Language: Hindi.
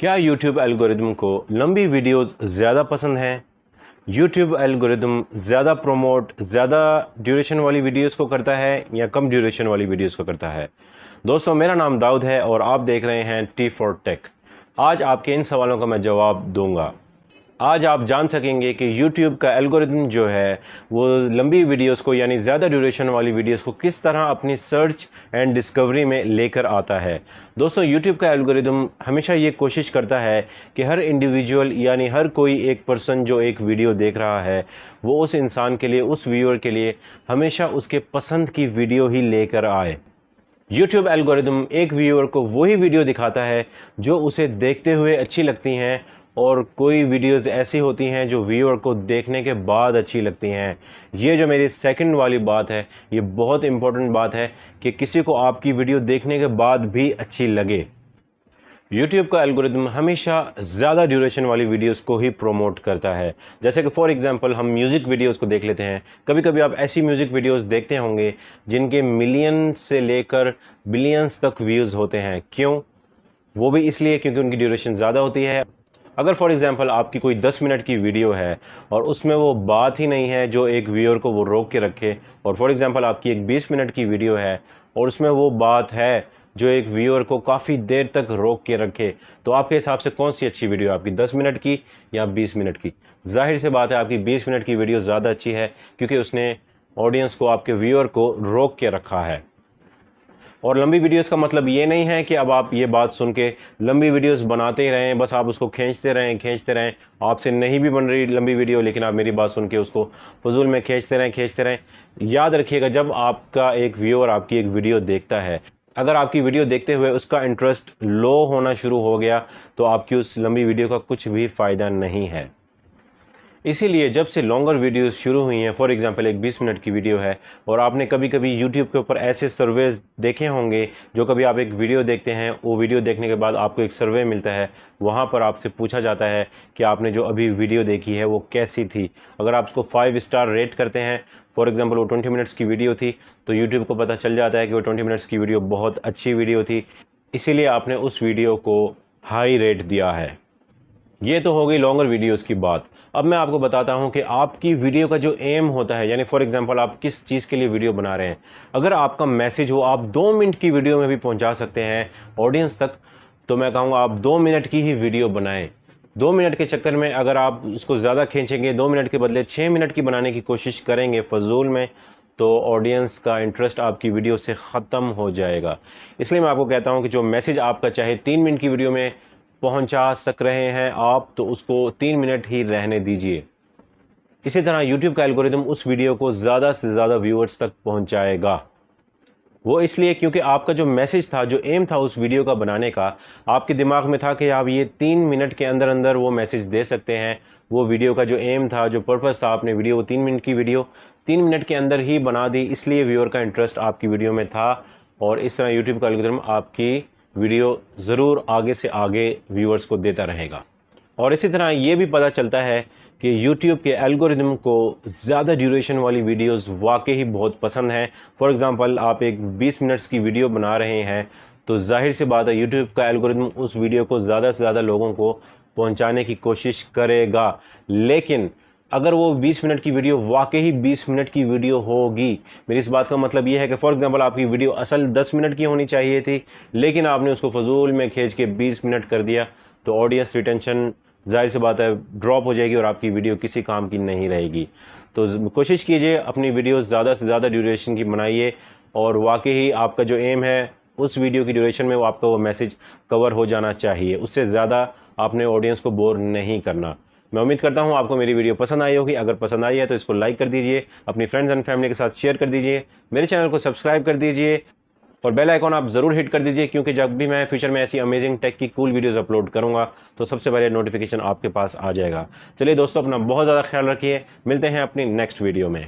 क्या YouTube एल्गोरिदम को लंबी वीडियोस ज़्यादा पसंद हैं? YouTube एल्गोरिदम ज़्यादा प्रमोट ज़्यादा ड्यूरेशन वाली वीडियोस को करता है या कम ड्यूरेशन वाली वीडियोस को करता है? दोस्तों, मेरा नाम दाऊद है और आप देख रहे हैं टी फॉर टेक। आज आपके इन सवालों का मैं जवाब दूंगा। आज आप जान सकेंगे कि YouTube का एल्गोरिदम जो है वो लंबी वीडियोस को यानी ज़्यादा ड्यूरेशन वाली वीडियोस को किस तरह अपनी सर्च एंड डिस्कवरी में लेकर आता है। दोस्तों, YouTube का एल्गोरिदम हमेशा ये कोशिश करता है कि हर इंडिविजुअल यानी हर कोई एक पर्सन जो एक वीडियो देख रहा है वो उस इंसान के लिए, उस व्यूअर के लिए हमेशा उसके पसंद की वीडियो ही लेकर आए। YouTube एल्गोरिदम एक व्यूअर को वही वीडियो दिखाता है जो उसे देखते हुए अच्छी लगती हैं, और कोई वीडियोस ऐसी होती हैं जो व्यूअर को देखने के बाद अच्छी लगती हैं। ये जो मेरी सेकंड वाली बात है, ये बहुत इम्पोर्टेंट बात है कि किसी को आपकी वीडियो देखने के बाद भी अच्छी लगे। YouTube का एल्गोरिदम हमेशा ज़्यादा ड्यूरेशन वाली वीडियोस को ही प्रोमोट करता है। जैसे कि फॉर एग्जांपल हम म्यूज़िक वीडियोस को देख लेते हैं। कभी कभी आप ऐसी म्यूज़िक वीडियोस देखते होंगे जिनके मिलियन से लेकर बिलियंस तक व्यूज़ होते हैं। क्यों? वो भी इसलिए क्योंकि उनकी ड्यूरेशन ज़्यादा होती है। अगर फॉर एग्जांपल आपकी कोई 10 मिनट की वीडियो है और उसमें वो बात ही नहीं है जो एक व्यूअर को वो रोक के रखे, और फॉर एग्जांपल आपकी एक 20 मिनट की वीडियो है और उसमें वो बात है जो एक व्यूअर को काफ़ी देर तक रोक के रखे, तो आपके हिसाब से कौन सी अच्छी वीडियो है, आपकी 10 मिनट की या 20 मिनट की? जाहिर सी बात है आपकी 20 मिनट की वीडियो ज़्यादा अच्छी है, क्योंकि उसने ऑडियंस को, आपके व्यूअर को रोक के रखा है। और लंबी वीडियोस का मतलब ये नहीं है कि अब आप ये बात सुन के लंबी वीडियोस बनाते ही रहें, बस आप उसको खींचते रहें। आपसे नहीं भी बन रही लंबी वीडियो, लेकिन आप मेरी बात सुन के उसको फजूल में खींचते रहें। याद रखिएगा, जब आपका एक व्यूअर आपकी एक वीडियो देखता है, अगर आपकी वीडियो देखते हुए उसका इंटरेस्ट लो होना शुरू हो गया तो आपकी उस लंबी वीडियो का कुछ भी फ़ायदा नहीं है। इसीलिए जब से लॉन्गर वीडियोस शुरू हुई हैं, फॉर एग्जांपल एक 20 मिनट की वीडियो है, और आपने कभी कभी यूट्यूब के ऊपर ऐसे सर्वेज देखे होंगे जो कभी आप एक वीडियो देखते हैं, वो वीडियो देखने के बाद आपको एक सर्वे मिलता है, वहाँ पर आपसे पूछा जाता है कि आपने जो अभी वीडियो देखी है वो कैसी थी। अगर आप उसको 5 स्टार रेट करते हैं, फॉर एग्जांपल वो 20 मिनट्स की वीडियो थी, तो यूट्यूब को पता चल जाता है कि वो 20 मिनट्स की वीडियो बहुत अच्छी वीडियो थी, इसीलिए आपने उस वीडियो को हाई रेट दिया है। ये तो हो गई लॉन्गर वीडियोस की बात। अब मैं आपको बताता हूँ कि आपकी वीडियो का जो एम होता है, यानी फॉर एग्जांपल आप किस चीज़ के लिए वीडियो बना रहे हैं। अगर आपका मैसेज हो आप 2 मिनट की वीडियो में भी पहुँचा सकते हैं ऑडियंस तक, तो मैं कहूँगा आप 2 मिनट की ही वीडियो बनाएं। 2 मिनट के चक्कर में अगर आप उसको ज़्यादा खींचेंगे, 2 मिनट के बदले 6 मिनट की बनाने की कोशिश करेंगे फजूल में, तो ऑडियंस का इंटरेस्ट आपकी वीडियो से ख़त्म हो जाएगा। इसलिए मैं आपको कहता हूँ कि जो मैसेज आपका चाहे 3 मिनट की वीडियो में पहुंचा सक रहे हैं आप, तो उसको 3 मिनट ही रहने दीजिए। इसी तरह YouTube का एल्गोरिदम उस वीडियो को ज़्यादा से ज़्यादा व्यूअर्स तक पहुंचाएगा। वो इसलिए क्योंकि आपका जो मैसेज था, जो एम था उस वीडियो का बनाने का, आपके दिमाग में था कि आप ये 3 मिनट के अंदर अंदर वो मैसेज दे सकते हैं। वो वीडियो का जो एम था, जो पर्पस था, आपने वीडियो वो 3 मिनट की वीडियो 3 मिनट के अंदर ही बना दी, इसलिए व्यूअर का इंटरेस्ट आपकी वीडियो में था, और इस तरह YouTube का एल्गोरिदम आपकी वीडियो ज़रूर आगे से आगे व्यूअर्स को देता रहेगा। और इसी तरह ये भी पता चलता है कि YouTube के एल्गोरिदम को ज़्यादा ड्यूरेशन वाली वीडियोस वाकई ही बहुत पसंद हैं। फॉर एग्ज़ाम्पल आप एक 20 मिनट्स की वीडियो बना रहे हैं, तो जाहिर सी बात है YouTube का एल्गोरिदम उस वीडियो को ज़्यादा से ज़्यादा लोगों को पहुंचाने की कोशिश करेगा। लेकिन अगर वो 20 मिनट की वीडियो वाकई ही 20 मिनट की वीडियो होगी, मेरी इस बात का मतलब ये है कि फॉर एग्जांपल आपकी वीडियो असल 10 मिनट की होनी चाहिए थी, लेकिन आपने उसको फजूल में खींच के 20 मिनट कर दिया, तो ऑडियंस रिटेंशन जाहिर सी बात है ड्रॉप हो जाएगी और आपकी वीडियो किसी काम की नहीं रहेगी। तो कोशिश कीजिए अपनी वीडियो ज़्यादा से ज़्यादा ड्यूरेशन की बनाइए, और वाकई ही आपका जो एम है उस वीडियो की ड्यूरेशन में वो आपका वो मैसेज कवर हो जाना चाहिए। उससे ज़्यादा आपने ऑडियंस को बोर नहीं करना। मैं उम्मीद करता हूँ आपको मेरी वीडियो पसंद आई होगी। अगर पसंद आई है तो इसको लाइक कर दीजिए, अपनी फ्रेंड्स एंड फैमिली के साथ शेयर कर दीजिए, मेरे चैनल को सब्सक्राइब कर दीजिए, और बेल आइकॉन आप ज़रूर हिट कर दीजिए, क्योंकि जब भी मैं फ्यूचर में ऐसी अमेजिंग टेक की कूल वीडियोस अपलोड करूँगा तो सबसे पहले नोटिफिकेशन आपके पास आ जाएगा। चलिए दोस्तों, अपना बहुत ज़्यादा ख्याल रखिए, मिलते हैं अपनी नेक्स्ट वीडियो में।